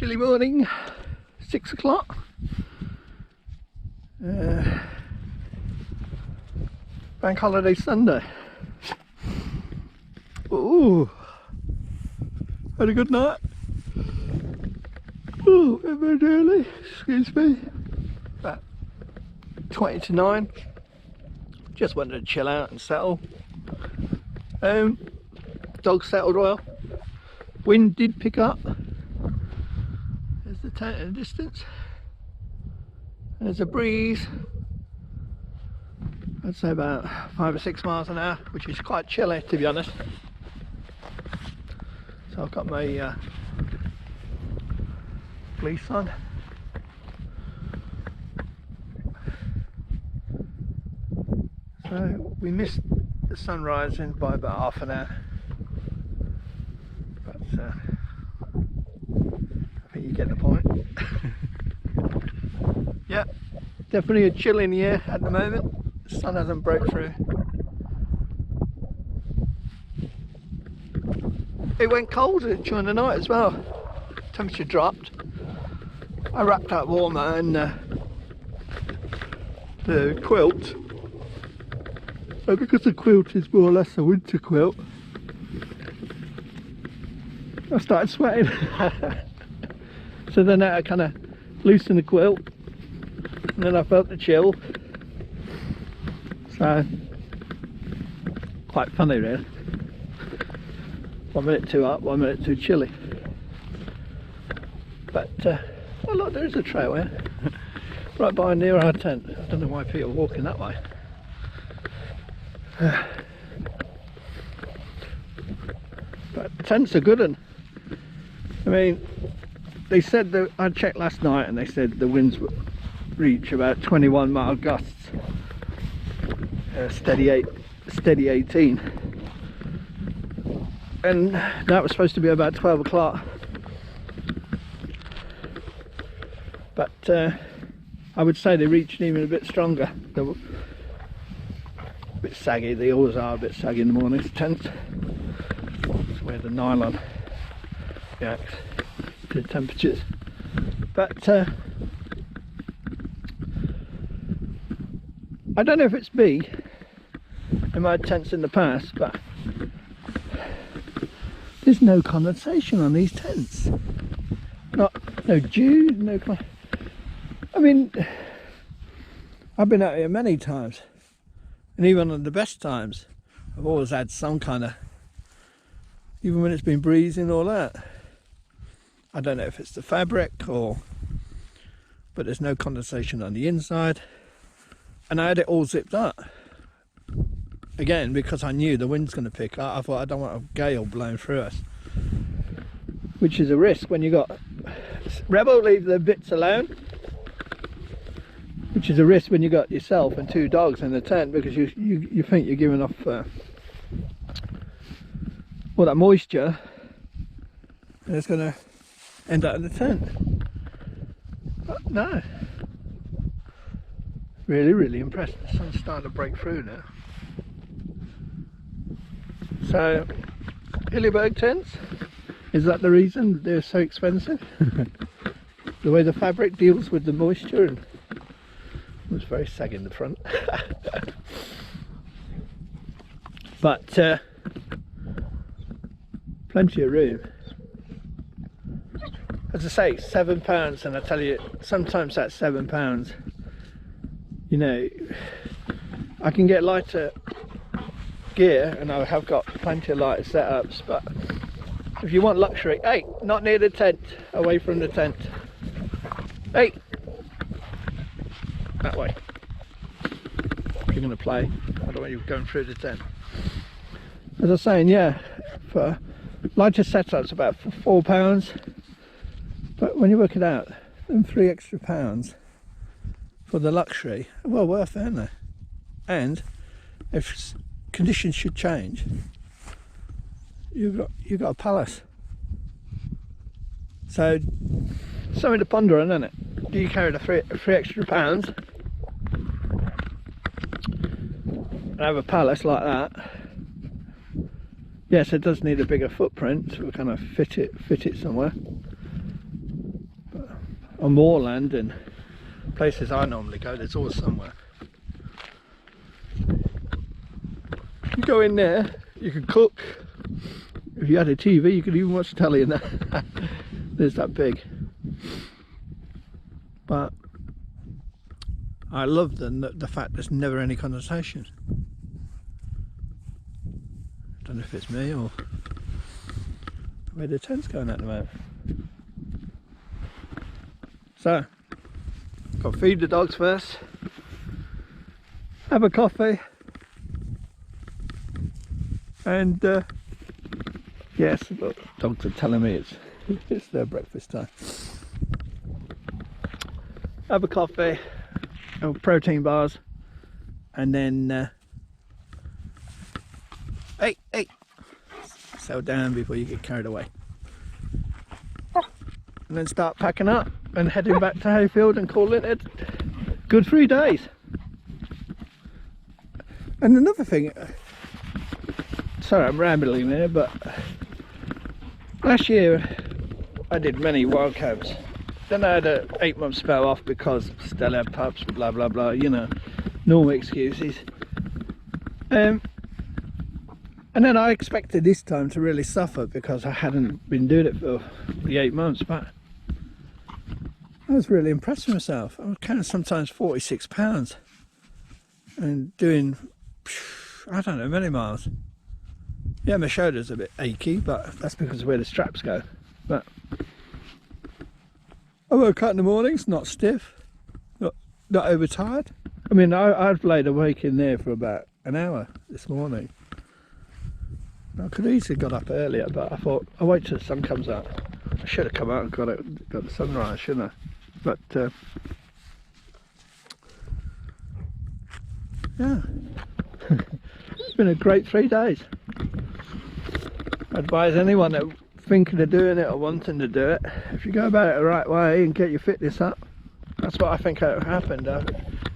chilly morning, 6 o'clock. Bank holiday Sunday. Ooh, had a good night. Oh, a bit early, excuse me. About 20 to 9. Just wanted to chill out and settle. Dog settled well. Wind did pick up. There's the tent in the distance. There's a breeze. I'd say about 5 or 6 miles an hour, which is quite chilly to be honest. So I've got my fleece on. So we missed the sun rising by about half an hour. But I think you get the point. Yeah, definitely a chill in the air at the moment. The sun hasn't broke through. It went cold during the night as well. Temperature dropped. I wrapped up warmer and the quilt. So because the quilt is more or less a winter quilt, I started sweating. So then I kind of loosened the quilt and then I felt the chill. So quite funny really. 1 minute too hot, 1 minute too chilly. But oh look, there's a trail here. Right by near our tent. I don't know why people are walking that way. But tents are good one. I mean, they said that I checked last night and they said the winds would reach about 21 mile gusts, steady 18, and that was supposed to be about 12 o'clock. But I would say they reached even a bit stronger. They were a bit saggy. They always are a bit saggy in the mornings, tents. That's where the nylon reacts to the temperatures. But I don't know if it's me in my tents in the past, but there's no condensation on these tents. No dew, no. I mean, I've been out here many times, and even on the best times, I've always had some kind of, even when it's been breezing, all that. I don't know if it's the fabric or, but there's no condensation on the inside. And I had it all zipped up. Again, because I knew the wind's going to pick up, I thought I don't want a gale blowing through us. Which is a risk when you got, Rebel, leave the bits alone. Which is a risk when you got yourself and 2 dogs in the tent, because you think you're giving off all that moisture, and it's going to end up in the tent. But no, really impressed. The sun's starting to break through now. So Hilleberg tents, is that the reason they're so expensive? The way the fabric deals with the moisture, and it was very saggy in the front. But plenty of room. As I say, £7, and I tell you, sometimes that's £7. You know, I can get lighter gear, and I have got plenty of lighter setups, but if you want luxury, hey, not near the tent, away from the tent. Hey, that way. If you're going to play, I don't want you going through the tent. As I was saying, yeah, for lighter setups about £4, but when you work it out, them £3 extra for the luxury, well worth it, aren't they? And if conditions should change, you've got a palace. So something to ponder on, isn't it? Do you carry the three extra pounds and have a palace like that? Yes, it does need a bigger footprint, so we kind of fit it somewhere. on moorland and places I normally go, there's always somewhere. You go in there, you can cook. If you had a TV, you could even watch telly in there. There's that big. But I love the fact there's never any condensation. I don't know if it's me or where the tent's going at the moment. So, got to feed the dogs first, have a coffee, and yes, look, dogs are telling me it's their breakfast time. Have a coffee, have protein bars, and then hey, settle down before you get carried away. And then start packing up and heading back to Hayfield and calling it a good 3 days. And another thing, sorry I'm rambling there, but last year I did many wild camps. Then I had an 8-month spell off because still had pups, blah blah blah, you know, normal excuses. And then I expected this time to really suffer because I hadn't been doing it for the 8 months, but I was really impressed with myself. I was counting sometimes 46 pounds and doing, I don't know, many miles. Yeah, my shoulder's a bit achy, but that's because of where the straps go. But I woke up in the mornings, not stiff, not overtired. I mean, I've laid awake in there for about an hour this morning. I could easily got up earlier, but I thought I'll wait till the sun comes out. I should have come out and got the sunrise, shouldn't I? But yeah, it's been a great 3 days. I advise anyone that thinking of doing it or wanting to do it, if you go about it the right way and get your fitness up, that's what I think happened.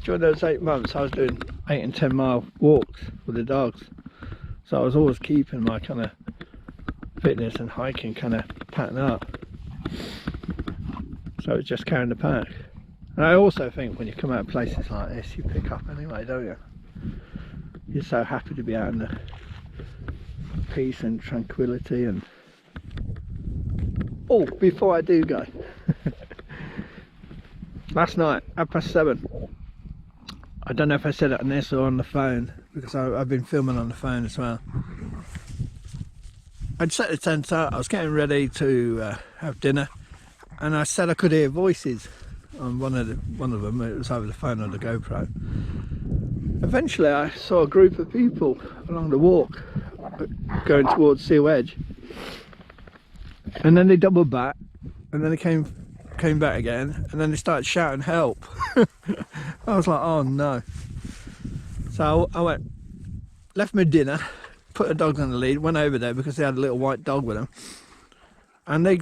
During those 8 months I was doing 8 and 10 mile walks with the dogs, so I was always keeping my kind of fitness and hiking kind of pattern up, so it's just carrying the pack. And I also think when you come out of places like this you pick up anyway, don't you? You're so happy to be out in the peace and tranquility. And oh, before I do go, last night, 7:30, I don't know if I said it on this or on the phone, because I've been filming on the phone as well. I'd set the tent out, I was getting ready to have dinner, and I said I could hear voices on one of them. It was over the phone or the GoPro. Eventually I saw a group of people along the walk going towards Seal Edge, and then they doubled back, and then they came back again, and then they started shouting help. I was like, oh no. So I went, left my dinner, put the dogs on the lead, went over there because they had a little white dog with them, and they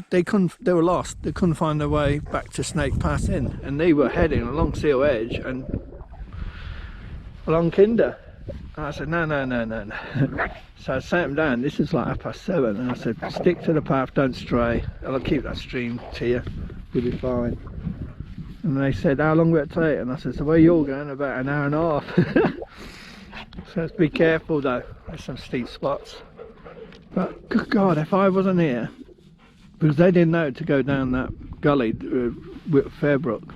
were lost. They couldn't find their way back to Snake Pass Inn, and they were heading along Seal Edge and along Kinder. And I said, no. So I sat them down. This is like 7:30, and I said, stick to the path, don't stray, and I'll keep that stream to you, you'll be fine. And they said, how long will it take? And I said, so where you're going, about an hour and a half. So let's be careful though, there's some steep spots. But good God, if I wasn't here, because they didn't know to go down that gully with Fairbrook,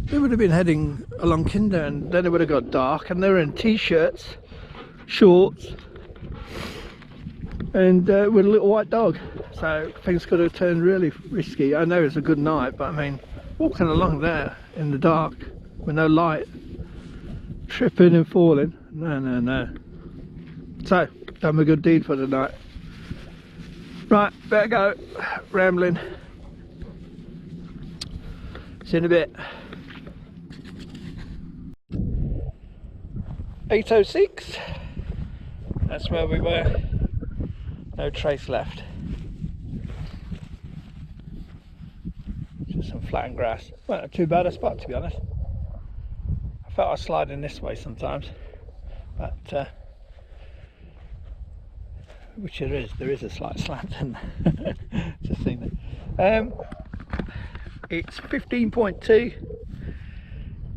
they would have been heading along Kinder, and then it would have got dark, and they were in t-shirts, shorts, and with a little white dog, so things could have turned really risky. I know it's a good night, but I mean, walking along there in the dark with no light, tripping and falling, no. So done a good deed for the night. Right, better go, rambling. See you in a bit. 8:06, that's where we were. No trace left, just some flattened grass. Well, not too bad a spot, to be honest. I felt I was sliding this way sometimes, but which there is a slight slant in there. Just seen it. It's 15.2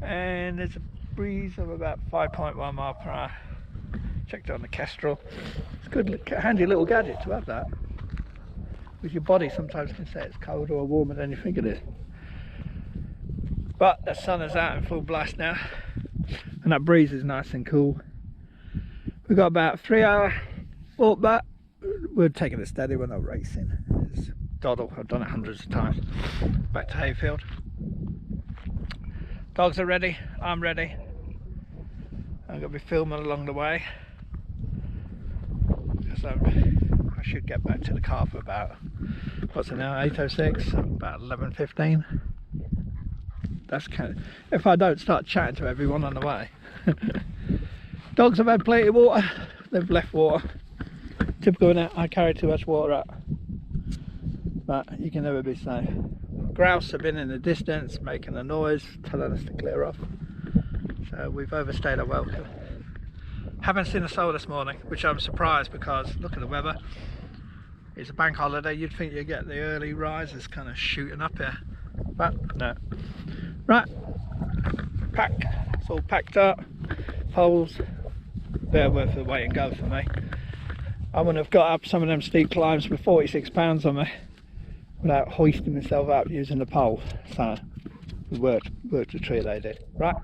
and there's a breeze of about 5.1 mile per hour. Checked it on the Kestrel. It's a good, handy little gadget to have that, because your body sometimes can say it's colder or warmer than you think it is. But the sun is out in full blast now, and that breeze is nice and cool. We've got about a 3-hour walk back. We're taking it steady, we're not racing. It's doddle, I've done it hundreds of times. Back to Hayfield. Dogs are ready, I'm ready. I'm going to be filming along the way, because I should get back to the car for about, what's it now, 8:06, about 11:15. That's kind of, if I don't start chatting to everyone on the way. Dogs have had plenty of water, they've left water. Typical, innit? I carry too much water out, but you can never be safe. Grouse have been in the distance making a noise telling us to clear off, so we've overstayed our welcome. Haven't seen a soul this morning, which I'm surprised, because look at the weather. It's a bank holiday, you'd think you'd get the early risers kind of shooting up here, but no. Right, pack, it's all packed up. Poles, they're worth the wait and go for me. I wouldn't have got up some of them steep climbs with 46 pounds on me without hoisting myself up using the pole. So it worked a treat they did. Right,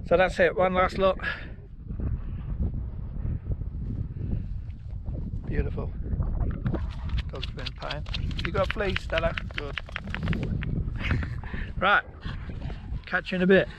so that's it, one last look. Beautiful. Dog's been paying. You got a flea, Stella? Good. Right, catch you in a bit.